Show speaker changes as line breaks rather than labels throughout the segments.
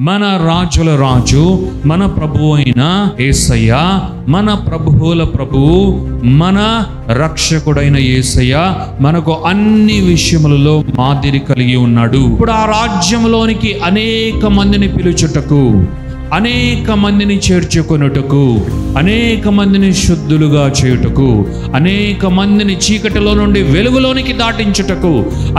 మన రాజుల రాజు, మన ప్రభువు అయిన యేసయ్య, మన ప్రభువుల ప్రభువు, మన రక్షకుడైన యేసయ్య మనకు అన్ని విషయములలో మాదిరి కలిగి ఉన్నాడు. ఇప్పుడు ఆ రాజ్యంలోనికి అనేక మందిని పిలుచుటకు, అనేక మందిని చేర్చుకొనుటకు, అనేక మందిని శుద్ధులుగా చేయుటకు, అనేక మందిని చీకటిలో నుండి వెలుగులోనికి దాటించుటకు,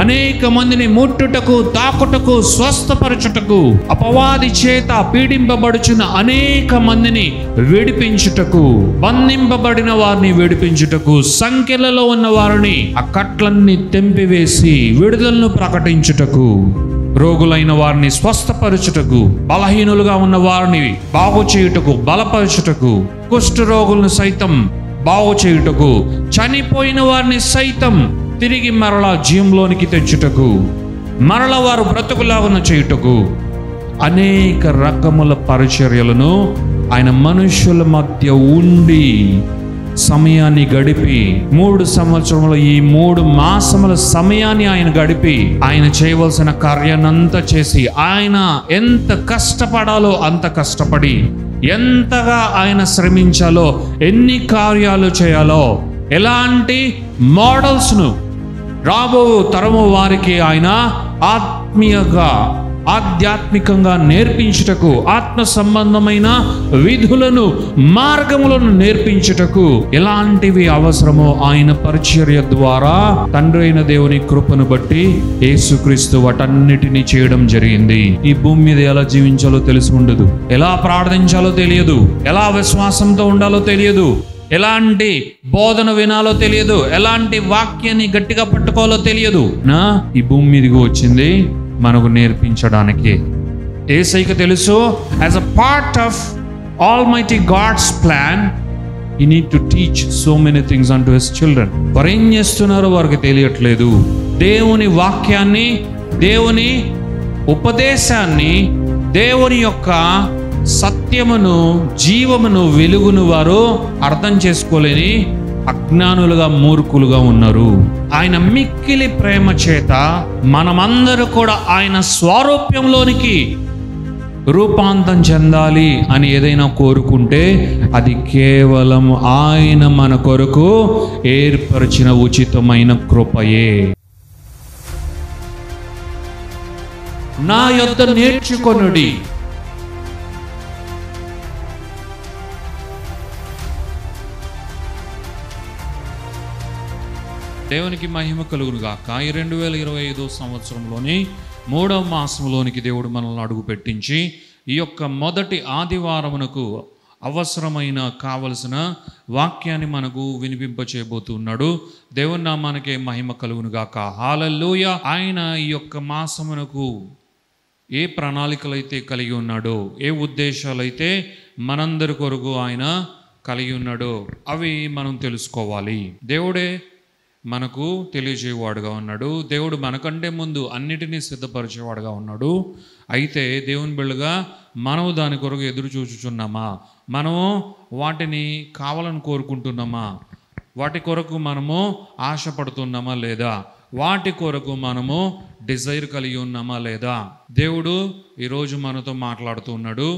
అనేక మందిని ముట్టుటకు, తాకుటకు, స్వస్థపరచుటకు, అపవాది చేత పీడింపబడుచున్న అనేక మందిని విడిపించుటకు, బంధింపబడిన వారిని విడిపించుటకు, సంఖ్యలలో ఉన్న వారిని ఆ కట్లన్నీ తెంపివేసి విడుదలను ప్రకటించుటకు, రోగులైన వారిని స్వస్థపరచుటకు, బలహీనులుగా ఉన్న వారిని బాగు చేయుటకు, బలపరచుటకు, కుష్ఠరోగులను సైతం బాగు చేయుటకు, చనిపోయిన వారిని సైతం తిరిగి మరలా జీవంలోనికి తెచ్చుటకు, మరల వారు బ్రతుకులాగున చేయుటకు అనేక రకముల పరిచర్యలను ఆయన మనుషుల మధ్య ఉండి సమయాన్ని గడిపి 3 సంవత్సరముల ఈ 3 మాసముల సమయాన్ని ఆయన గడిపి ఆయన చేయవలసిన కార్యాన్నంతా చేసి, ఆయన ఎంత కష్టపడాలో అంత కష్టపడి, ఎంతగా ఆయన శ్రమించాలో, ఎన్ని కార్యాలు చేయాలో, ఎలాంటి మోడల్స్ను రాబో తరము వారికి ఆయన ఆధ్యాత్మికంగా నేర్పించుటకు, ఆత్మ సంబంధమైన విధులను, మార్గములను నేర్పించుటకు ఎలాంటివి అవసరమో ఆయన పరిచర్య ద్వారా తండ్రి అయిన దేవుని కృపను బట్టి యేసుక్రీస్తు వాటన్నిటినీ చేయడం జరిగింది. ఈ భూమి మీద ఎలా జీవించాలో తెలిసి ఉండదు, ఎలా ప్రార్థించాలో తెలియదు, ఎలా విశ్వాసంతో ఉండాలో తెలియదు, ఎలాంటి బోధన వినాలో తెలియదు, ఎలాంటి వాక్యాన్ని గట్టిగా పట్టుకోవాలో తెలియదు. ఈ భూమి మీదకి వచ్చింది మనకు నేర్పించడానికి. యేసయ్యకు తెలుసు, as a part of almighty God's plan he need to teach so many things unto his children. వారు ఏం చేస్తున్నారో వారికి తెలియట్లేదు. దేవుని వాక్యాన్ని, దేవుని ఉపదేశాన్ని, దేవుని యొక్క సత్యమును, జీవమును, వెలుగును వారు అర్థం చేసుకోలేని అజ్ఞానులుగా, మూర్ఖులుగా ఉన్నారు. ఆయన మిక్కిలి ప్రేమ చేత మనమందరూ కూడా ఆయన స్వరూప్యంలోనికి రూపాంతరం చెందాలి అని ఏదైనా కోరుకుంటే అది కేవలం ఆయన మన కొరకు ఏర్పరిచిన ఉచితమైన కృపయే. నా యొద్ద నేర్చుకొనుడి, దేవునికి మహిమ కలుగును గాక. 2025 సంవత్సరంలోని 3వ మాసంలోనికి దేవుడు మనల్ని అడుగు పెట్టించి ఈ యొక్క మొదటి ఆదివారమునకు అవసరమైన కావలసిన వాక్యాన్ని మనకు వినిపింపచేయబోతున్నాడు. దేవుని నామానికే మహిమ కలుగును గాక. హల్లెలూయా. ఆయన ఈ యొక్క మాసమునకు ఏ ప్రణాళికలైతే కలిగి ఉన్నాడో, ఏ ఉద్దేశాలైతే మనందరి కొరకు ఆయన కలిగి ఉన్నాడో అవి మనం తెలుసుకోవాలి. దేవుడే మనకు తెలియజేవాడుగా ఉన్నాడు. దేవుడు మనకంటే ముందు అన్నిటినీ సిద్ధపరిచేవాడుగా ఉన్నాడు. అయితే దేవుని బిడ్డగా మనము దాని కొరకు ఎదురు చూచుచున్నామా? మనము వాటిని కావాలని కోరుకుంటున్నామా? వాటి కొరకు మనము ఆశపడుతున్నామా లేదా? వాటి కొరకు మనము డిజైర్ కలిగి ఉన్నామా లేదా? దేవుడు ఈరోజు మనతో మాట్లాడుతూ ఉన్నాడు.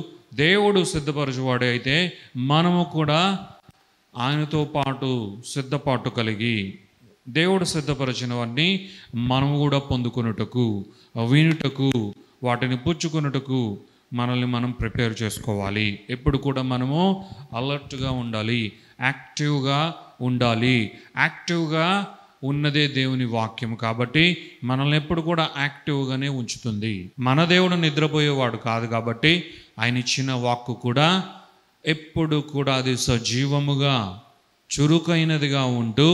దేవుడు సిద్ధపరచువాడే అయితే మనము కూడా ఆయనతో పాటు సిద్ధపాటు కలిగి దేవుడు సిద్ధపరిచినవన్నీ మనము కూడా పొందుకొనుటకు, వినుటకు, వాటిని పుచ్చుకొనుటకు మనల్ని మనం ప్రిపేర్ చేసుకోవాలి. ఎప్పుడు కూడా మనము అలర్ట్గా ఉండాలి, యాక్టివ్గా ఉండాలి. యాక్టివ్గా ఉన్నదే దేవుని వాక్యం కాబట్టి మనల్ని ఎప్పుడు కూడా యాక్టివ్గానే ఉంచుతుంది. మన దేవుడు నిద్రపోయేవాడు కాదు కాబట్టి ఆయన ఇచ్చిన వాక్కు కూడా ఎప్పుడు కూడా అది సజీవముగా, చురుకైనదిగా ఉంటూ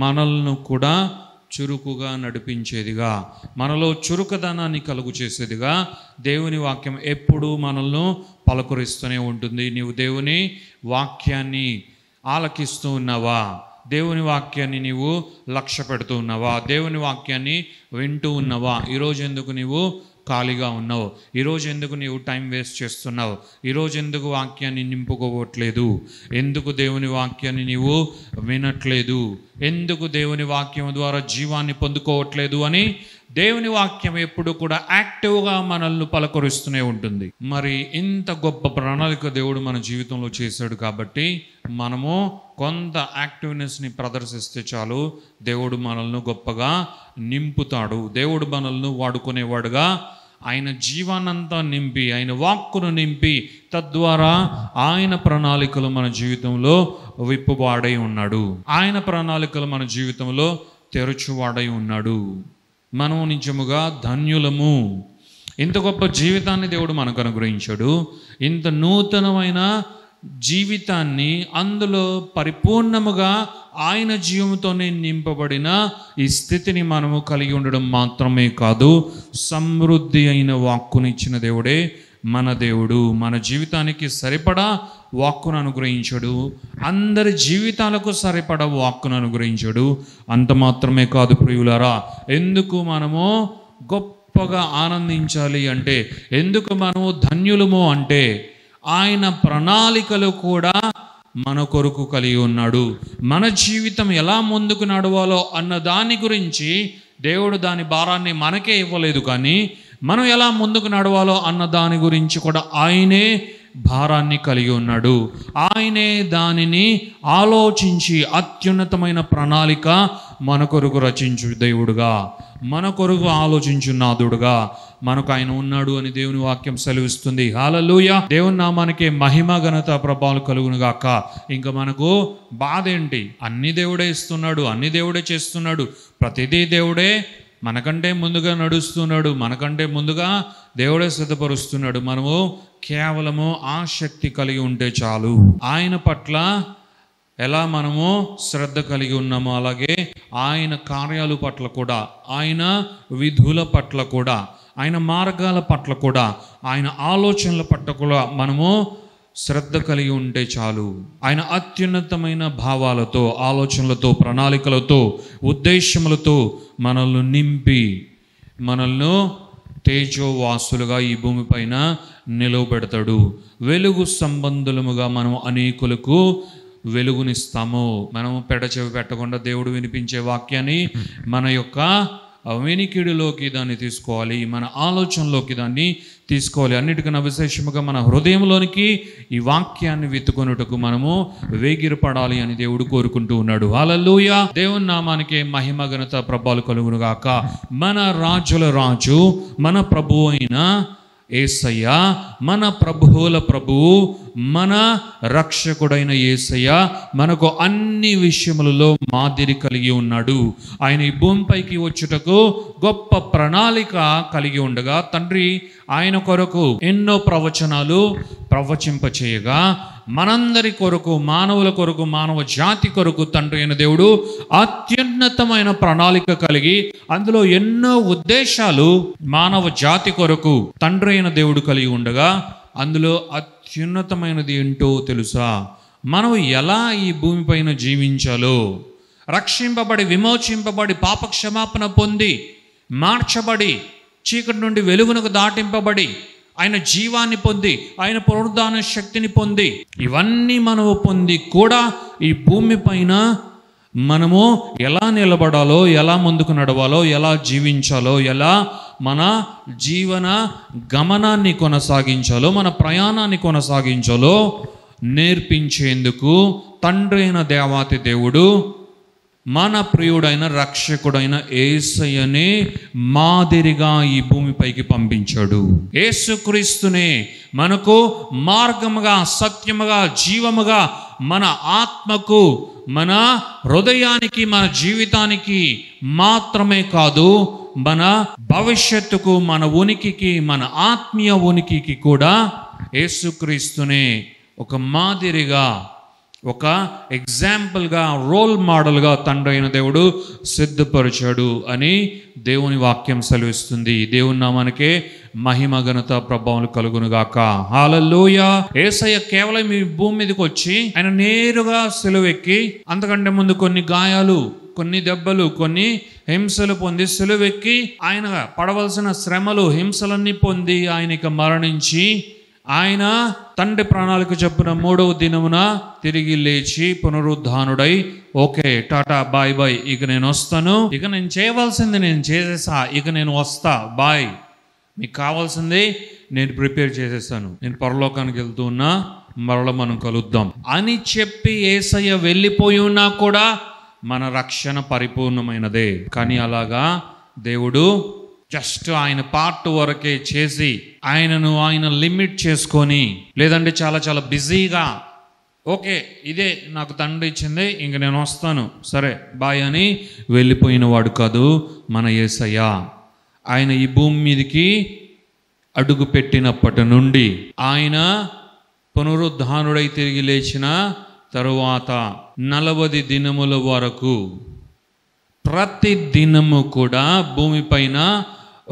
మనల్ని కూడా చురుకుగా నడిపించేదిగా, మనలో చురుకదనాన్ని కలుగు చేసేదిగా దేవుని వాక్యం ఎప్పుడూ మనల్ని పలకరిస్తూనే ఉంటుంది. నీవు దేవుని వాక్యాన్ని ఆలకిస్తూ ఉన్నావా? దేవుని వాక్యాన్ని నీవు లక్ష్య పెడుతూ ఉన్నావా? దేవుని వాక్యాన్ని వింటూ ఉన్నావా? ఈరోజు ఎందుకు నీవు ఖాళీగా ఉన్నావు? ఈరోజు ఎందుకు నీవు టైం వేస్ట్ చేస్తున్నావు? ఈరోజు ఎందుకు వాక్యాన్ని నింపుకోవట్లేదు? ఎందుకు దేవుని వాక్యాన్ని నీవు వినట్లేదు? ఎందుకు దేవుని వాక్యం ద్వారా జీవాన్ని పొందుకోవట్లేదు అని దేవుని వాక్యం ఎప్పుడు కూడా యాక్టివ్గా మనల్ని పలకరిస్తూనే ఉంటుంది. మరి ఇంత గొప్ప ప్రణాళిక దేవుడు మన జీవితంలో చేశాడు కాబట్టి మనము కొంత యాక్టివ్నెస్ని ప్రదర్శిస్తే చాలు, దేవుడు మనల్ని గొప్పగా నింపుతాడు. దేవుడు మనల్ని వాడుకునేవాడుగా ఆయన జీవాన్నంతా నింపి, ఆయన వాక్కును నింపి, తద్వారా ఆయన ప్రణాళికలు మన జీవితంలో విప్పువాడై ఉన్నాడు. ఆయన ప్రణాళికలు మన జీవితంలో తెరచువాడై ఉన్నాడు. మనం నిజముగా ధన్యులము. ఇంత గొప్ప జీవితాన్ని దేవుడు మనకు అనుగ్రహించాడు. ఇంత నూతనమైన జీవితాన్ని, అందులో పరిపూర్ణముగా ఆయన జీవంతోనే నింపబడిన ఈ స్థితిని మనము కలిగి ఉండడం మాత్రమే కాదు, సమృద్ధి అయిన వాక్కునిచ్చిన దేవుడే మన దేవుడు. మన జీవితానికి సరిపడా వాక్కును అనుగ్రహించాడు, అందరి జీవితాలకు సరిపడా వాక్కును అనుగ్రహించాడు. అంత మాత్రమే కాదు ప్రియులారా, ఎందుకు మనము గొప్పగా ఆనందించాలి అంటే, ఎందుకు మనము ధన్యులము అంటే, ఆయన ప్రణాళికలు కూడా మన కొరకు కలిగి ఉన్నాడు. మన జీవితం ఎలా ముందుకు నడవాలో అన్న దాని గురించి దేవుడు దాని భారాన్ని మనకే ఇవ్వలేదు, కానీ మనం ఎలా ముందుకు నడవాలో అన్న దాని గురించి కూడా ఆయనే భారాన్ని కలిగి ఉన్నాడు. ఆయనే దానిని ఆలోచించి అత్యున్నతమైన ప్రణాళిక మన కొరకు రచించు దేవుడుగా, మన కొరకు ఆలోచించు నాదుడుగా మనకు ఆయన ఉన్నాడు అని దేవుని వాక్యం సెలవిస్తుంది. హల్లెలూయా. దేవుని నామానికి మహిమ ఘనత ప్రభావాలు కలుగును గాక. ఇంకా మనకు బాధ ఏంటి? అన్ని దేవుడే ఇస్తున్నాడు, అన్ని దేవుడే చేస్తున్నాడు, ప్రతిదీ దేవుడే మనకంటే ముందుగా నడుస్తున్నాడు, మనకంటే ముందుగా దేవుడే సిద్ధపరుస్తున్నాడు. మనము కేవలము ఆసక్తి కలిగి ఉంటే చాలు. ఆయన పట్ల ఎలా మనము శ్రద్ధ కలిగి ఉన్నామో అలాగే ఆయన కార్యాల పట్ల కూడా, ఆయన విధుల పట్ల కూడా, ఆయన మార్గాల పట్ల కూడా, ఆయన ఆలోచనల పట్ల కూడా మనము శ్రద్ధ కలిగి ఉంటే చాలు. ఆయన అత్యున్నతమైన భావాలతో, ఆలోచనలతో, ప్రణాళికలతో, ఉద్దేశములతో మనల్ని నింపి మనల్ని తేజోవాసులుగా ఈ భూమిపైన నిలవబెడతాడు. వెలుగు సంబంధులముగా మనం అనేకులకు వెలుగునిస్తాము. మనము పెడచెవి పెట్టకుండా దేవుడు వినిపించే వాక్యాన్ని మన యొక్క వినికిడిలోకి దాన్ని తీసుకోవాలి, మన ఆలోచనలోకి దాన్ని తీసుకోవాలి. అన్నిటికన్నా విశేషముగా మన హృదయంలోనికి ఈ వాక్యాన్ని వెతుకొనుటకు మనము వేగిరపడాలి అని దేవుడు కోరుకుంటూ ఉన్నాడు. హల్లెలూయా. దేవుని నామానికి మహిమ ఘనత ప్రభావాలు కలుగును గాక. మన రాజుల రాజు, మన ప్రభువు అయిన యేసయ్య, మన ప్రభువుల ప్రభువు, మన రక్షకుడైన యేసయ్య మనకు అన్ని విషయములలో మాదిరి కలిగి ఉన్నాడు. ఆయన ఈ భూమిపైకి వచ్చుటకు గొప్ప ప్రణాళిక కలిగి ఉండగా, తండ్రి ఆయన కొరకు ఎన్నో ప్రవచనాలు ప్రవచింపచేయగా, మనందరి కొరకు, మానవుల కొరకు, మానవ జాతి కొరకు తండ్రి అయిన దేవుడు అత్యున్నతమైన ప్రణాళిక కలిగి, అందులో ఎన్నో ఉద్దేశాలు మానవ జాతి కొరకు తండ్రి అయిన దేవుడు కలిగి ఉండగా, అందులో అత్యున్నతమైనది ఏంటో తెలుసా? మనం ఎలా ఈ భూమిపైన జీవించాలో, రక్షింపబడి, విమోచింపబడి, పాపక్షమాపణ పొంది, మార్చబడి, చీకటి నుండి వెలుగునకు దాటింపబడి, ఆయన జీవాన్ని పొంది, ఆయన పునరుద్ధాన శక్తిని పొంది, ఇవన్నీ మనము పొంది కూడా ఈ భూమిపైన మనము ఎలా నిలబడాలో, ఎలా ముందుకు నడవాలో, ఎలా జీవించాలో, ఎలా మన జీవన గమనాన్ని కొనసాగించాలో, మన ప్రయాణాన్ని కొనసాగించాలో నేర్పించేందుకు తండ్రి అయిన దేవాతి దేవుడు మన ప్రియుడైన రక్షకుడైన యేసయ్యనే మాదిరిగా ఈ భూమిపైకి పంపించాడు. యేసుక్రీస్తునే మనకు మార్గముగా, సత్యముగా, జీవముగా, మన ఆత్మకు, మన హృదయానికి, మన జీవితానికి మాత్రమే కాదు, మన భవిష్యత్తుకు, మన ఉనికికి, మన ఆత్మీయ ఉనికికి కూడా యేసుక్రీస్తునే ఒక మాదిరిగా, ఒక ఎగ్జాంపుల్గా, రోల్ మోడల్గా తండ్రి అయిన దేవుడు సిద్ధపరిచాడు అని దేవుని వాక్యం సెలవిస్తుంది. దేవుని నామానికే మహిమ ఘనత ప్రభావం కలుగునుగాక. హల్లెలూయా. యేసయ్య కేవలం ఈ భూమి మీదకి వచ్చి ఆయన నేరుగా సిలువెక్కి, అంతకంటే ముందు కొన్ని గాయాలు, కొన్ని దెబ్బలు, కొన్ని హింసలు పొంది సిలువెక్కి ఆయన పడవలసిన శ్రమలు, హింసలన్నీ పొంది ఆయనకి మరణించి ఆయన తండ్రి ప్రణాళిక చొప్పున 3వ దినమున తిరిగి లేచి పునరుద్ధానుడై ఓకే టాటా బాయ్ బాయ్, ఇక నేను వస్తాను, ఇక నేను చేయవలసింది నేను చేసేసా, ఇక నేను వస్తా బాయ్, మీకు కావాల్సింది నేను ప్రిపేర్ చేసేసాను, నేను పరలోకానికి వెళ్తూ ఉన్నా, మరల మనం కలుద్దాం అని చెప్పి యేసయ్య వెళ్ళిపోయి ఉన్నా కూడా మన రక్షణ పరిపూర్ణమైనదే. కానీ అలాగా దేవుడు జస్ట్ ఆయన పార్ట్ వరకే చేసి ఆయన లిమిట్ చేసుకొని, లేదంటే చాలా చాలా బిజీగా ఓకే ఇదే నాకు తండ్రి ఇచ్చింది, ఇంక నేను వస్తాను సరే బాయ్ అని వెళ్ళిపోయిన వాడు కాదు మన యేసయ్య. ఆయన ఈ భూమి మీదకి అడుగు పెట్టినప్పటి నుండి, ఆయన పునరుద్ధానుడై తిరిగి లేచిన తరువాత 40 దినముల వరకు ప్రతి దినము కూడా భూమిపైన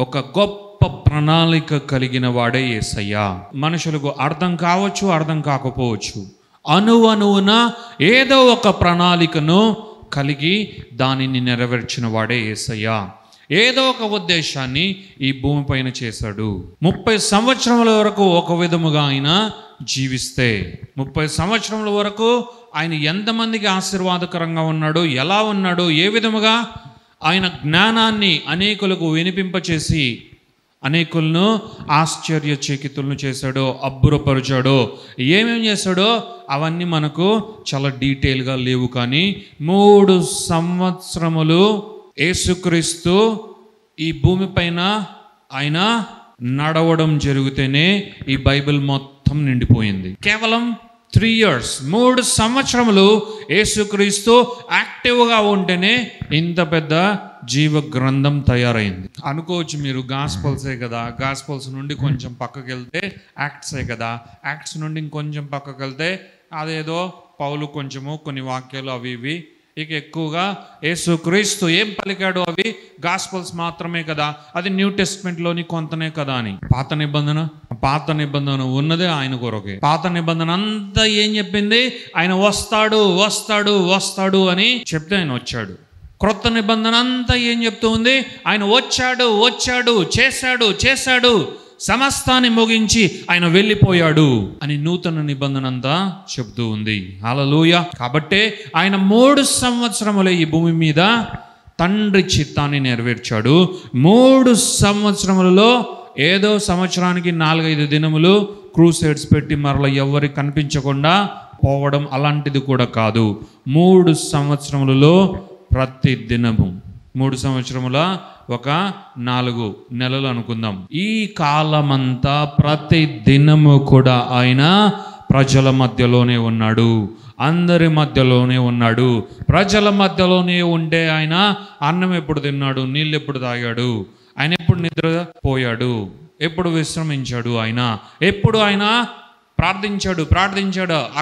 ఒక గొప్ప ప్రణాళిక కలిగిన వాడే యేసయ్య. మనుషులకు అర్థం కావచ్చు, అర్థం కాకపోవచ్చు, అణువణువున ఏదో ఒక ప్రణాళికను కలిగి దానిని నెరవేర్చిన వాడే యేసయ్య. ఏదో ఒక ఉద్దేశాన్ని ఈ భూమిపైన చేశాడు. 30 సంవత్సరముల వరకు ఒక విధముగా ఆయన జీవిస్తే, 30 సంవత్సరముల వరకు ఆయన ఎంతమందికి ఆశీర్వాదకరంగా ఉన్నాడు, ఎలా ఉన్నాడు, ఏ విధముగా ఆయన జ్ఞానాన్ని అనేకులకు వినిపింపచేసి అనేకులను ఆశ్చర్యచకితులను చేశాడో, అబ్బురపరిచాడో, ఏమేం చేశాడో అవన్నీ మనకు చాలా డీటెయిల్గా లేవు. కానీ 3 సంవత్సరములు యేసుక్రీస్తు ఈ భూమిపైన ఆయన నడవడం జరిగితేనే ఈ బైబిల్ మొత్తం నిండిపోయింది. కేవలం 3 years 3 సంవత్సరములు యేసుక్రీస్తు యాక్టివ్గా ఉంటేనే ఇంత పెద్ద జీవ గ్రంథం తయారైంది. అనుకోవచ్చు మీరు, గాస్పల్సే కదా, గాస్పల్స్ నుండి కొంచెం పక్కకి వెళ్తే యాక్ట్సే కదా, యాక్ట్స్ నుండి ఇంకొంచెం పక్కకి వెళ్తే అదేదో పౌలు కొంచెము కొన్ని వాక్యాలు అవి ఇవి, ఇక ఎక్కువగా యేసుక్రీస్తు ఏం పలికాడో అవి గాస్పల్స్ మాత్రమే కదా, అది న్యూ టెస్ట్మెంట్లోని కొంతనే కదా అని. పాత నిబంధన ఉన్నదే ఆయన కొరకే. పాత నిబంధన అంతా ఏం చెప్పింది? ఆయన వస్తాడు వస్తాడు వస్తాడు అని చెప్తే ఆయన వచ్చాడు. క్రొత్త నిబంధన అంతా ఏం చెప్తూ ఉంది? ఆయన వచ్చాడు వచ్చాడు చేశాడు చేశాడు సమస్తాన్ని ముగించి ఆయన వెళ్ళిపోయాడు అని నూతన నిబంధన అంతా చెప్తూ ఉంది. హల్లెలూయా. కాబట్టే ఆయన 3 సంవత్సరములే ఈ భూమి మీద తండ్రి చిత్తాన్ని నెరవేర్చాడు. 3 సంవత్సరములలో ఏదో సంవత్సరానికి 4-5 దినములు క్రూసేడ్స్ పెట్టి మరల ఎవరికి కనిపించకుండా పోవడం అలాంటిది కూడా కాదు. 3 సంవత్సరములలో ప్రతి దినము, 3 సంవత్సరముల ఒక 4 నెలలు అనుకుందాం, ఈ కాలమంతా ప్రతి దినము కూడా ఆయన ప్రజల మధ్యలోనే ఉన్నాడు, అందరి మధ్యలోనే ఉన్నాడు. ప్రజల మధ్యలోనే ఉండే ఆయన అన్నం ఎప్పుడు తిన్నాడు, నీళ్ళు ఎప్పుడు తాగాడు, ఆయన ఎప్పుడు నిద్రపోయాడు, ఎప్పుడు విశ్రమించాడు, ఆయన ఎప్పుడు ఆయన ప్రార్థించాడు,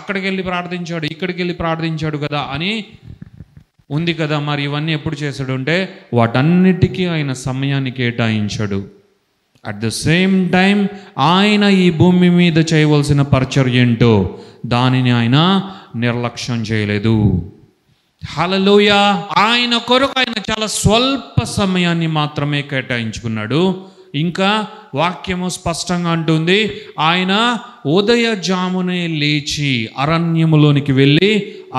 అక్కడికి వెళ్ళి ప్రార్థించాడు, ఇక్కడికి వెళ్ళి ప్రార్థించాడు కదా అని ఉంది కదా. మరి ఇవన్నీ ఎప్పుడు చేశాడు అంటే వాటన్నిటికీ ఆయన సమయాన్ని కేటాయించాడు. అట్ ద సేమ్ టైం ఆయన ఈ భూమి మీద చేయవలసిన పరిచర్య ఏంటో దానిని ఆయన నిర్లక్ష్యం చేయలేదు. హల్లెలూయా. ఆయన కొరకు ఆయన చాలా స్వల్ప సమయాన్ని మాత్రమే కేటాయించుకున్నాడు. ఇంకా వాక్యము స్పష్టంగా అంటుంది, ఆయన ఉదయజామునే లేచి అరణ్యములోనికి వెళ్ళి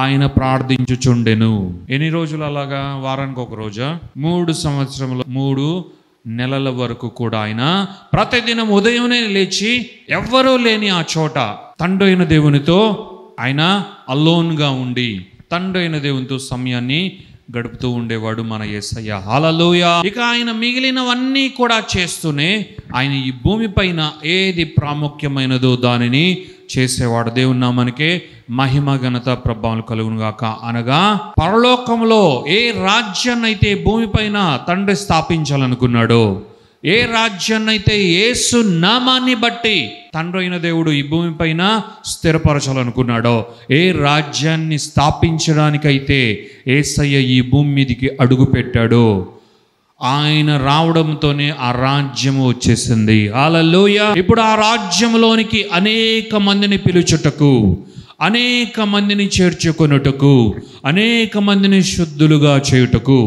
ఆయన ప్రార్థించుచుండెను. ఎన్ని రోజులు అలాగా? వారానికి ఒక రోజా? 3 సంవత్సరములు 3 నెలల వరకు కూడా ఆయన ప్రతిదినం ఉదయమే లేచి ఎవ్వరూ లేని ఆ చోట తండ్రి అయిన దేవునితో ఆయన అలోన్గా ఉండి తండ్రి అయిన దేవునితో సమయాన్ని గడుపుతూ ఉండేవాడు మన యేసయ్య. హల్లెలూయా. ఇక ఆయన మిగిలినవన్నీ కూడా చేస్తూనే ఆయన ఈ భూమిపైన ఏది ప్రాముఖ్యమైనదో దానిని చేసేవాడు. దేవుని నామానికే మహిమ ఘనత ప్రభావం కలుగును గాక. అనగా పరలోకంలో ఏ రాజ్యాన్నైతే భూమిపైన తండ్రి స్థాపించాలనుకున్నాడో, ఏ రాజ్యాన్నైతే యేసు నామాన్ని బట్టి తండ్రి అయిన దేవుడు ఈ భూమిపైన స్థిరపరచాలనుకున్నాడో, ఏ రాజ్యాన్ని స్థాపించడానికైతే యేసయ్య ఈ భూమి మీదకి అడుగు పెట్టాడో, ఆయన రావడంతోనే ఆ రాజ్యము వచ్చేసింది. హల్లెలూయా. ఇప్పుడు ఆ రాజ్యంలోనికి అనేక మందిని పిలుచుటకు, అనేక మందిని చేర్చుకొనుటకు, అనేక మందిని శుద్ధులుగా చేయుటకు,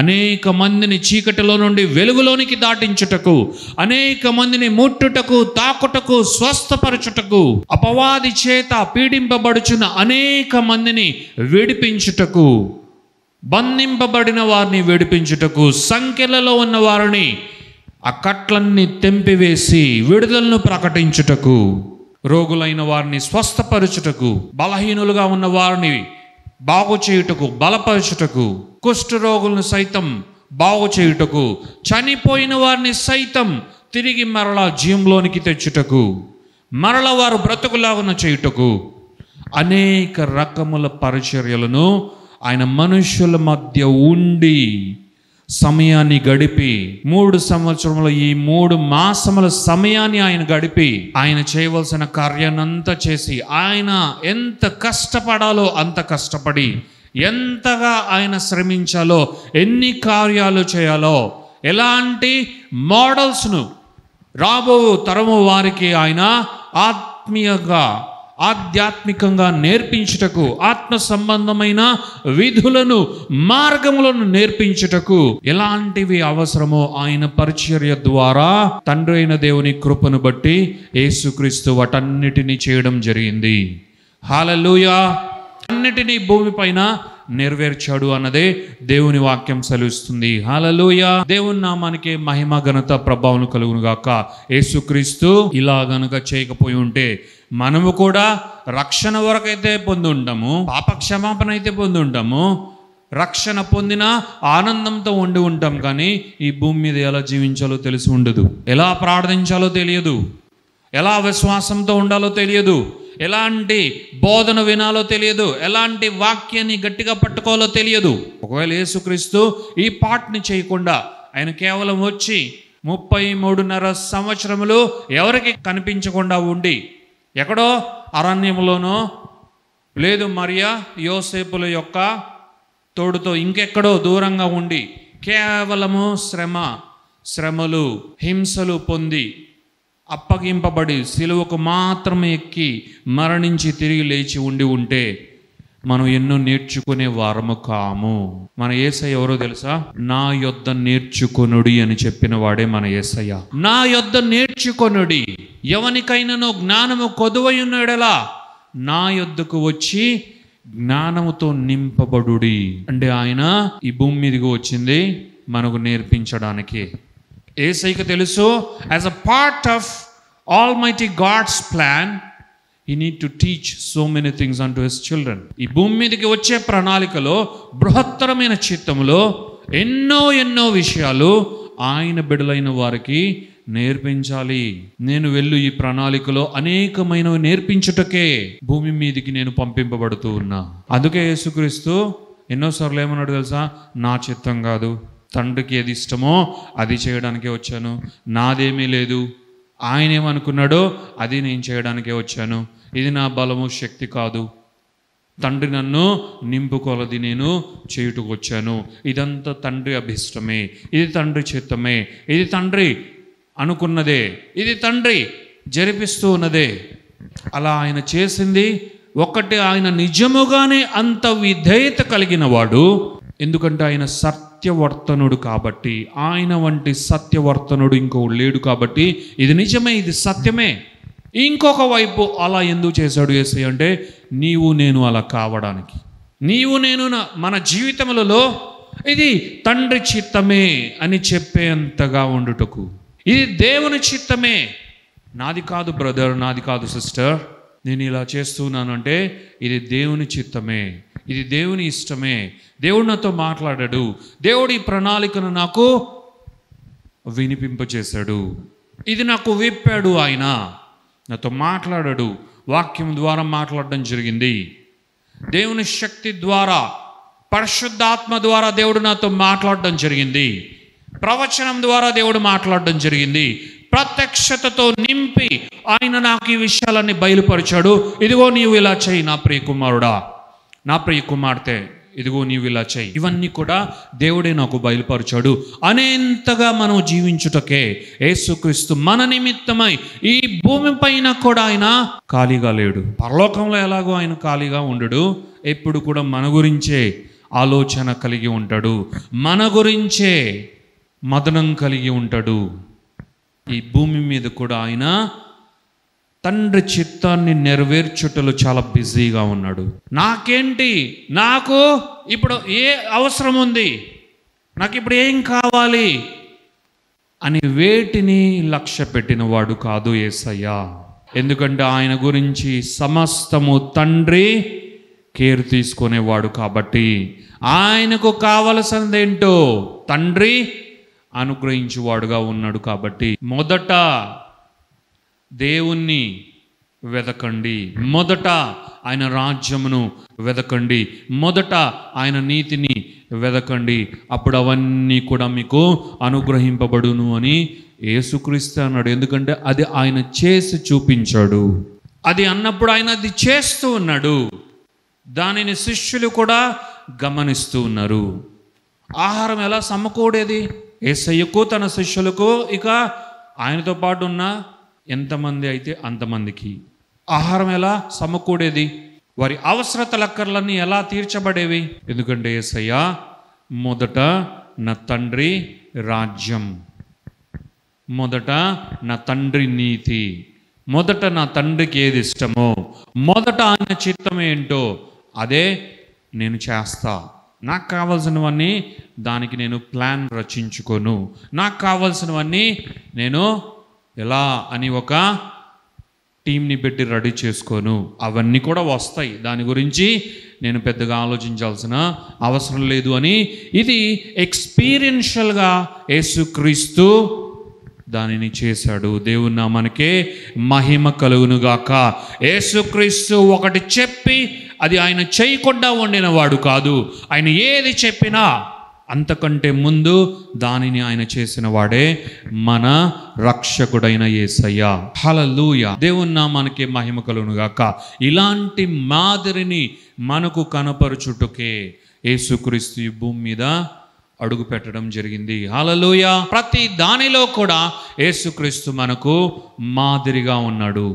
అనేక మందిని చీకటిలో నుండి వెలుగులోనికి దాటించుటకు, అనేక మందిని ముట్టుటకు, తాకుటకు, స్వస్థపరచుటకు, అపవాది చేత పీడింపబడుచున్న అనేక మందిని విడిపించుటకు, బంధింపబడిన వారిని విడిపించుటకు, సంఖ్యలలో ఉన్న వారిని ఆ కట్లన్నీ తెంపివేసి విడుదలను ప్రకటించుటకు, రోగులైన వారిని స్వస్థపరచుటకు, బలహీనులుగా ఉన్న వారిని బాగు చేయుటకు, బలపరచుటకు, కుష్ఠరోగులను సైతం బాగు చేయుటకు, చనిపోయిన వారిని సైతం తిరిగి మరలా జీవంలోనికి తెచ్చుటకు, మరల వారు బ్రతుకులాగున చేయుటకు అనేక రకముల పరిచర్యలను ఆయన మనుషుల మధ్య ఉండి సమయాన్ని గడిపి 3 సంవత్సరముల ఈ 3 మాసముల సమయాన్ని ఆయన గడిపి ఆయన చేయవలసిన కార్యాన్నంతా చేసి ఆయన ఎంత కష్టపడాలో అంత కష్టపడి, ఎంతగా ఆయన శ్రమించాలో, ఎన్ని కార్యాలు చేయాలో, ఎలాంటి మోడల్స్ను రాబో తరము వారికి ఆయన ఆధ్యాత్మికంగా నేర్పించుటకు, ఆత్మ సంబంధమైన విధులను, మార్గములను నేర్పించుటకు ఎలాంటివి అవసరమో ఆయన పరిచర్య ద్వారా తండ్రి అయిన దేవుని కృపను బట్టి యేసుక్రీస్తు వాటన్నిటినీ చేయడం జరిగింది. హల్లెలూయా. అన్నిటినీ భూమిపైన నెరవేర్చాడు అన్నదే దేవుని వాక్యం సెలవిస్తుంది. హల్లెలూయా. దేవుని నామానికి మహిమ, ఘనత, ప్రభావం కలుగును గాక. యేసుక్రీస్తు ఇలా గనుక చేయకపోయి ఉంటే మనము కూడా రక్షణ వరకైతే పొంది ఉంటాము, పాప క్షమాపణ అయితే పొంది ఉంటాము, రక్షణ పొందిన ఆనందంతో ఉండి ఉంటాం. కానీ ఈ భూమి మీద ఎలా జీవించాలో తెలిసి ఉండదు, ఎలా ప్రార్థించాలో తెలియదు, ఎలా విశ్వాసంతో ఉండాలో తెలియదు, ఎలాంటి బోధన వినాలో తెలియదు, ఎలాంటి వాక్యాన్ని గట్టిగా పట్టుకోవాలో తెలియదు. ఒకవేళ యేసుక్రీస్తు ఈ పాటని చేయకుండా ఆయన కేవలం వచ్చి 33.5 సంవత్సరములు ఎవరికి కనిపించకుండా ఉండి ఎక్కడో అరణ్యంలోనో, లేదు మరియా యోసేపుల యొక్క తోడుతో ఇంకెక్కడో దూరంగా ఉండి కేవలము శ్రమలు, హింసలు పొంది, అప్పగింపబడి సిలువకు మాత్రమే ఎక్కి మరణించి తిరిగి లేచి ఉంటే మనం ఎన్నో నేర్చుకునే వారము కాము. మన యేసయ్య ఎవరో తెలుసా? నా యొద్ద నేర్చుకొనుడి అని చెప్పిన వాడే మన యేసయ్య. నా యొద్ద నేర్చుకొనుడి, ఎవనికైనానో జ్ఞానము కొదువై ఉన్నాడలా నా యొద్దకు వచ్చి జ్ఞానముతో నింపబడుడి. అంటే ఆయన ఈ భూమి మీదకి వచ్చింది మనకు నేర్పించడానికి. యేసయ్యకు తెలుసు, as a part of almighty God's plan he need to teach so many things unto his children. ఈ భూమి మీదకి వచ్చే ప్రణాళికలో, బృహత్తరమైన చిత్తములో ఎన్నో విషయాలు ఆయన బిడ్డలైన వారికి నేర్పించాలి. నేను వెళ్ళు ఈ ప్రణాళికలో అనేకమైనవి నేర్పించుటకే భూమి మీదకి నేను పంపింపబడుతూ ఉన్నా. అందుకే యేసుక్రీస్తు ఎన్నోసార్లు ఏమన్నాడు తెలుసా? నా చిత్తం కాదు, తండ్రికి ఏది ఇష్టమో అది చేయడానికే వచ్చాను, నాదేమీ లేదు, ఆయన ఏమనుకున్నాడో అది నేను చేయడానికే వచ్చాను, ఇది నా బలము శక్తి కాదు, తండ్రి నన్ను నింపుకొలది నేను చేయుటకు వచ్చాను, ఇదంతా తండ్రి అభిష్టమే, ఇది తండ్రి చిత్తమే, ఇది తండ్రి అనుకున్నదే, ఇది తండ్రి జరిపిస్తూ ఉన్నదే. అలా ఆయన చేసింది ఒకటి, ఆయన నిజముగానే అంత విధేయత కలిగిన వాడు. ఎందుకంటే ఆయన సత్యవర్తనుడు కాబట్టి, ఆయన వంటి సత్యవర్తనుడు ఇంకొకడు లేడు కాబట్టి ఇది నిజమే, ఇది సత్యమే. ఇంకొక వైపు అలా ఎందుకు చేశాడు యేసయ్య అంటే, నీవు నేను అలా కావడానికి, నీవు నేను మన జీవితములలో ఇది తండ్రి చిత్తమే అని చెప్పేంతగా ఉండుటకు, ఇది దేవుని చిత్తమే, నాది కాదు బ్రదర్, నాది కాదు సిస్టర్, నేను ఇలా చేస్తున్నాను అంటే ఇది దేవుని చిత్తమే, ఇది దేవుని ఇష్టమే, దేవుడు నాతో మాట్లాడాడు, దేవుడు ఈ ప్రణాళికను నాకు వినిపింపచేశాడు, ఇది నాకు విప్పాడు, ఆయన నాతో మాట్లాడాడు, వాక్యం ద్వారా మాట్లాడడం జరిగింది, దేవుని శక్తి ద్వారా, పరిశుద్ధాత్మ ద్వారా దేవుడు నాతో మాట్లాడడం జరిగింది, ప్రవచనం ద్వారా దేవుడు మాట్లాడడం జరిగింది, ప్రత్యక్షతతో నింపి ఆయన నాకు ఈ విషయాలన్నీ బయలుపరిచాడు. ఇదిగో నీవు ఇలా చేయి నా ప్రియ కుమారుడా, నా ప్రియ కుమార్తె, ఇదిగో నీవు ఇలా చేయి, ఇవన్నీ కూడా దేవుడే నాకు బయలుపరచాడు అనేంతగా మనం జీవించుటకే యేసుక్రీస్తు మన నిమిత్తమై ఈ భూమి పైన కూడా ఆయన ఖాళీగా లేడు. పరలోకంలో ఎలాగో ఆయన ఖాళీగా ఉండడు, ఎప్పుడు కూడా మన గురించే ఆలోచన కలిగి ఉంటాడు, మన గురించే మదనం కలిగి ఉంటాడు. ఈ భూమి మీద కూడా ఆయన తండ్రి చిత్తాన్ని నెరవేర్చుటలో చాలా బిజీగా ఉన్నాడు. నాకేంటి, నాకు ఇప్పుడు ఏ అవసరం ఉంది, నాకు ఇప్పుడు ఏం కావాలి అని వేటిని లక్ష్య పెట్టిన వాడు కాదు యేసయ్య. ఎందుకంటే ఆయన గురించి సమస్తము తండ్రి కేర్ తీసుకునేవాడు కాబట్టి ఆయనకు కావలసినదేంటో తండ్రి అనుగ్రహించేవాడుగా ఉన్నాడు. కాబట్టి మొదట దేవుణ్ణి వెదకండి, మొదట ఆయన రాజ్యమును వెదకండి, మొదట ఆయన నీతిని వెదకండి, అప్పుడు అవన్నీ కూడా మీకు అనుగ్రహింపబడును అని యేసుక్రీస్తు అన్నాడు. ఎందుకంటే అది ఆయన చేసి చూపించాడు. అది అన్నప్పుడు ఆయన అది చేస్తూ ఉన్నాడు, దానిని శిష్యులు కూడా గమనిస్తూ ఉన్నారు. ఆహారం ఎలా సమకూడేది యేసయ్యకు తన శిష్యులకు, ఇక ఆయనతో పాటు ఉన్న ఎంతమంది అయితే అంతమందికి ఆహారం ఎలా సమకూడేది, వారి అవసరతల అక్కర్లన్నీ ఎలా తీర్చబడేవి. ఎందుకంటే యేసయ్య మొదట నా తండ్రి రాజ్యం, మొదట నా తండ్రి నీతి, మొదట నా తండ్రికి ఏది ఇష్టమో, మొదట ఆయన చిత్తం ఏంటో అదే నేను చేస్తా. నాకు కావాల్సినవన్నీ దానికి నేను ప్లాన్ రచించుకోను, నాకు కావాల్సినవన్నీ నేను ఎలా అని ఒక టీంని పెట్టి రెడీ చేసుకోను. అవన్నీ కూడా వస్తాయి, దాని గురించి నేను పెద్దగా ఆలోచించాల్సిన అవసరం లేదు అని ఇది ఎక్స్పీరియన్షియల్గా యేసుక్రీస్తు దానిని చేశాడు. దేవుని నామానికే మహిమ కలుగునుగాక. యేసుక్రీస్తు ఒకటి చెప్పి అది ఆయన చేయకుండా ఉండిన వాడు కాదు. ఆయన ఏది చెప్పినా అంతకంటే ముందు దానిని ఆయన చేసిన వాడే మన రక్షకుడైన యేసయ్య. హల్లెలూయా. దేవుని నామానికి మహిమ కలుగునుగాక. ఇలాంటి మాదిరిని మనకు కనపరచుటకే యేసుక్రీస్తు ఈ భూమి మీద అడుగు పెట్టడం జరిగింది. హల్లెలూయా. ప్రతి దానిలో కూడా యేసుక్రీస్తు మనకు మాదిరిగా ఉన్నాడు.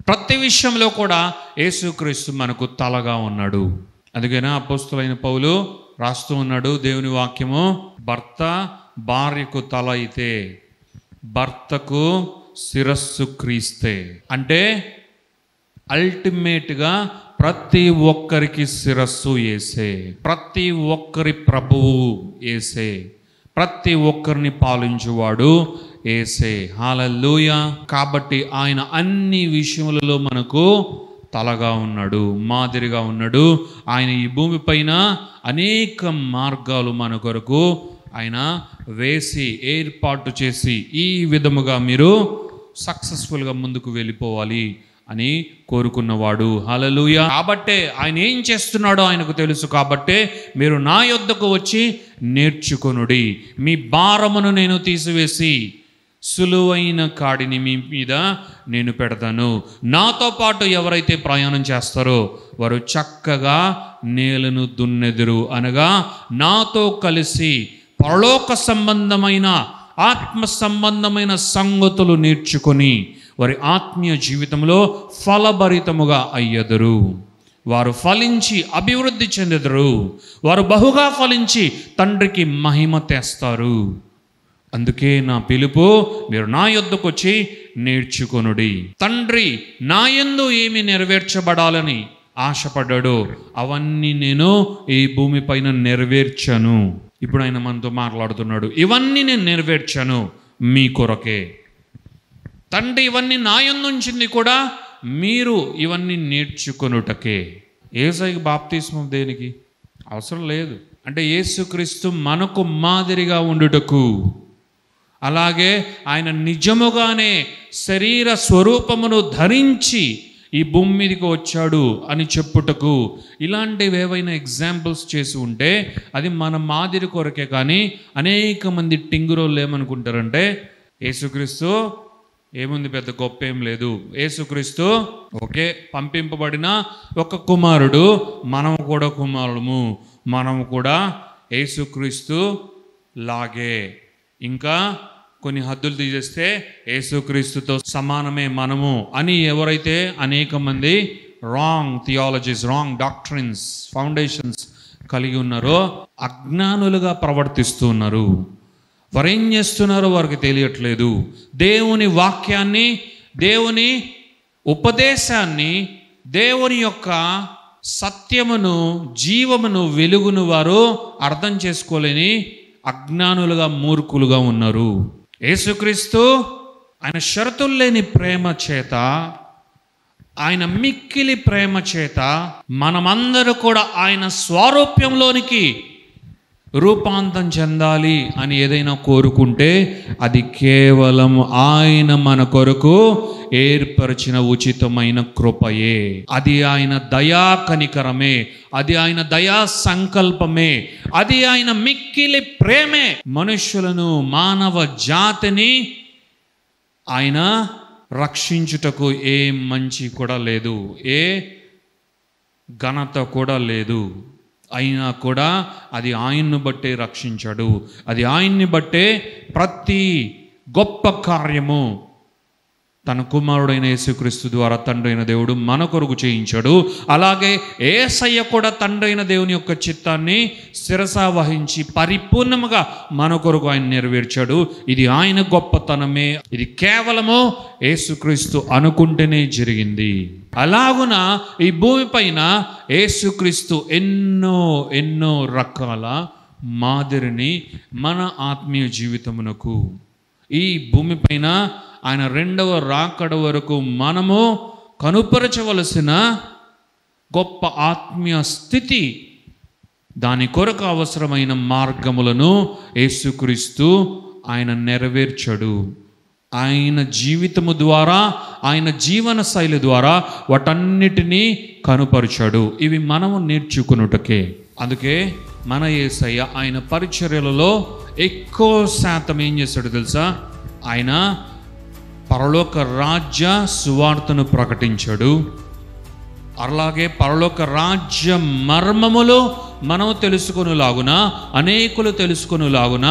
ప్రతి విషయంలో కూడా యేసుక్రీస్తు మనకు తలగా ఉన్నాడు. అందుకనే అపోస్తలుడైన పౌలు రాస్తూ ఉన్నాడు దేవుని వాక్యము, భర్త భార్యకు తల అయితే భర్తకు శిరస్సు క్రీస్తే. అంటే అల్టిమేట్గా ప్రతి ఒక్కరికి శిరస్సు యేసే, ప్రతి ఒక్కరి ప్రభువు యేసే, ప్రతి ఒక్కరిని పాలించువాడు యేసే. హల్లెలూయా. కాబట్టి ఆయన అన్ని విషయములలో మనకు తలగా ఉన్నాడు, మాదిరిగా ఉన్నాడు. ఆయన ఈ భూమి పైన అనేక మార్గాలు మన కొరకు ఆయన వేసి ఏర్పాటు చేసి ఈ విధముగా మీరు సక్సెస్ఫుల్గా ముందుకు వెళ్ళిపోవాలి అని కోరుకున్నవాడు. హల్లెలూయా. కాబట్టే ఆయన ఏం చేస్తున్నాడో ఆయనకు తెలుసు. కాబట్టే మీరు నా యొద్దకు వచ్చి నేర్చుకొనుడి, మీ భారమును నేను తీసివేసి సులువైన కాడిని మీ మీద నేను పెడతాను. నాతో పాటు ఎవరైతే ప్రయాణం చేస్తారో వారు చక్కగా నేలను దున్నెదురు, అనగా నాతో కలిసి పరలోక సంబంధమైన ఆత్మ సంబంధమైన సంగతులు నేర్చుకొని వారి ఆత్మీయ జీవితంలో ఫలభరితముగా అయ్యెదరు. వారు ఫలించి అభివృద్ధి చెందెదరు. వారు బహుగా ఫలించి తండ్రికి మహిమ తెస్తారు. అందుకే నా పిలుపు, మీరు నా యొద్దకు వచ్చి నేర్చుకొనుడి. తండ్రి నా యందు ఏమి నెరవేర్చబడాలని ఆశపడ్డాడో అవన్నీ నేను ఈ భూమి పైన నెరవేర్చాను. ఇప్పుడు ఆయన మనతో మాట్లాడుతున్నాడు, ఇవన్నీ నేను నెరవేర్చాను మీ కొరకే. తండ్రి ఇవన్నీ నా యందు ఉంచింది కూడా మీరు ఇవన్నీ నేర్చుకొనుటకే. యేసయ్యకి బాప్తిస్మం దేనికి అవసరం లేదు. అంటే యేసుక్రీస్తు మనకు మాదిరిగా ఉండుటకు, అలాగే ఆయన నిజముగానే శరీర స్వరూపమును ధరించి ఈ భూమి మీదకి వచ్చాడు అని చెప్పుటకు, ఇలాంటివి ఏవైనా ఎగ్జాంపుల్స్ చేసి ఉంటే అది మన మాదిరి కొరకే. కానీ అనేక మంది టింగురోళ్ళు ఏమనుకుంటారంటే యేసుక్రీస్తు ఏముంది, పెద్ద గొప్ప ఏం లేదు. యేసుక్రీస్తు ఒకే పంపింపబడిన ఒక కుమారుడు, మనము కూడా కుమారులము, మనము కూడా యేసుక్రీస్తు లాగే. ఇంకా కొన్ని హద్దులు తీసేస్తే యేసుక్రీస్తుతో సమానమే మనము అని ఎవరైతే అనేక మంది wrong theologies, wrong doctrines, foundations కలిగి ఉన్నారో అజ్ఞానులుగా ప్రవర్తిస్తూ ఉన్నారు. వారు ఏం చేస్తున్నారో వారికి తెలియట్లేదు. దేవుని వాక్యాన్ని, దేవుని ఉపదేశాన్ని, దేవుని యొక్క సత్యమును, జీవమును, వెలుగును వారు అర్థం చేసుకోలేని అజ్ఞానులుగా, మూర్ఖులుగా ఉన్నారు. యేసుక్రీస్తు ఆయన షరతులు లేని ప్రేమ చేత, ఆయన మిక్కిలి ప్రేమ చేత మనమందరూ కూడా ఆయన స్వారూప్యంలోనికి రూపాంతరం చెందాలి అని ఏదైనా కోరుకుంటే అది కేవలం ఆయన మన కొరకు ఏర్పరిచిన ఉచితమైన కృపయే. అది ఆయన దయా కనికరమే, అది ఆయన దయా సంకల్పమే, అది ఆయన మిక్కిలి ప్రేమే. మనుషులను, మానవ జాతిని ఆయన రక్షించుటకు ఏ మంచి కూడా లేదు, ఏ ఘనత కూడా లేదు. అయినా కూడా అది ఆయన్ను బట్టే రక్షించాడు. అది ఆయన్ని బట్టే ప్రతి గొప్ప కార్యము తన కుమారుడైన యేసుక్రీస్తు ద్వారా తండ్రి అయిన దేవుడు మన కొరకు చేయించాడు. అలాగే యేసయ్య కూడా తండ్రి అయిన దేవుని యొక్క చిత్తాన్ని శిరసా వహించి పరిపూర్ణముగా మన కొరకు ఆయన నెరవేర్చాడు. ఇది ఆయన గొప్పతనమే. ఇది కేవలము యేసుక్రీస్తు అనుకుంటేనే జరిగింది. అలాగున ఈ భూమిపైన యేసుక్రీస్తు ఎన్నో ఎన్నో రకాల మాదిరిని మన ఆత్మీయ జీవితమునకు, ఈ భూమిపైన ఆయన రెండవ రాకడ వరకు మనము కనుపరచవలసిన గొప్ప ఆత్మీయ స్థితి, దాని కొరకు అవసరమైన మార్గములను యేసుక్రీస్తు ఆయన నెరవేర్చాడు. ఆయన జీవితము ద్వారా, ఆయన జీవన శైలి ద్వారా వాటన్నిటినీ కనుపరిచాడు. ఇవి మనము నేర్చుకున్నటకే. అందుకే మన యేసయ్య ఆయన పరిచర్యలలో ఎక్కువ శాతం ఏం చేశాడు తెలుసా? ఆయన పరలోక రాజ్య సువార్తను ప్రకటించాడు. అలాగే పరలోక రాజ్య మర్మములు మనం తెలుసుకొనులాగున, అనేకులు తెలుసుకొనులాగున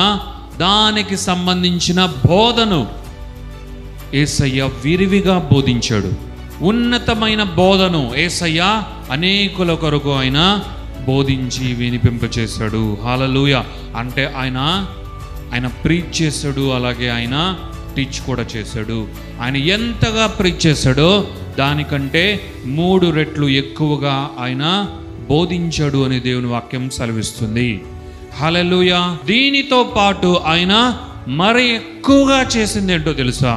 దానికి సంబంధించిన బోధను యేసయ్య విరివిగా బోధించాడు. ఉన్నతమైన బోధను యేసయ్య అనేకుల కొరకు ఆయన బోధించి వినిపింపచేశాడు. హల్లెలూయా. అంటే ఆయన ప్రీచ్ చేశాడు, అలాగే ఆయన టీచ్ కూడా చేశాడు. ఆయన ఎంతగా ప్రీచ్ చేశాడో దానికంటే 3 రెట్లు ఎక్కువగా ఆయన బోధించాడు అని దేవుని వాక్యం సెలవిస్తుంది. హల్లెలూయా. దీనితో పాటు ఆయన మరి ఎక్కువగా చేసింది ఏంటో తెలుసా?